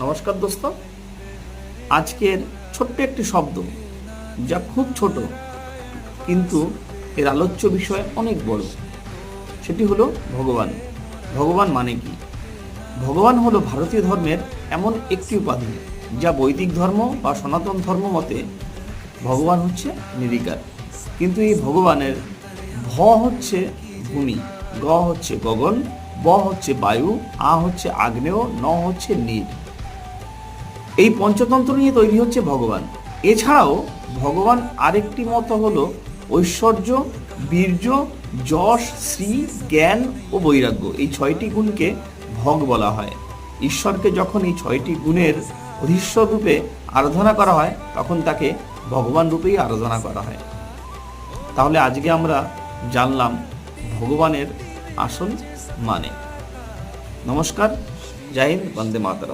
নমস্কার দোস্ত। আজকের ছোট্ট একটি শব্দ, যা খুব ছোট কিন্তু এর আলোচ্য বিষয় অনেক বড়, সেটি হলো ভগবান। ভগবান মানে কি? ভগবান হলো ভারতীয় ধর্মের এমন একটি উপাধি যা বৈদিক ধর্ম বা সনাতন ধর্ম মতে ভগবান হচ্ছে নিরিকার। কিন্তু এই ভগবানের ভ হচ্ছে ভূমি, গ হচ্ছে গগন, ব হচ্ছে বায়ু, আ হচ্ছে আগ্নেয়, ন হচ্ছে নীর। এই পঞ্চতন্ত্র নিয়ে তৈরি হচ্ছে ভগবান। এছাড়াও ভগবান আরেকটি মত হলো ঐশ্বর্য, বীর্য, যশ, শ্রী, জ্ঞান ও বৈরাগ্য। এই ছয়টি গুণকে ভগ বলা হয়। ঈশ্বরকে যখন এই ছয়টি গুণের অধীশ্বর রূপে আরাধনা করা হয়, তখন তাকে ভগবান রূপেই আরাধনা করা হয়। তাহলে আজকে আমরা জানলাম ভগবানের আসল মানে। নমস্কার, জয় হিন্দ, বন্দে মাতরম।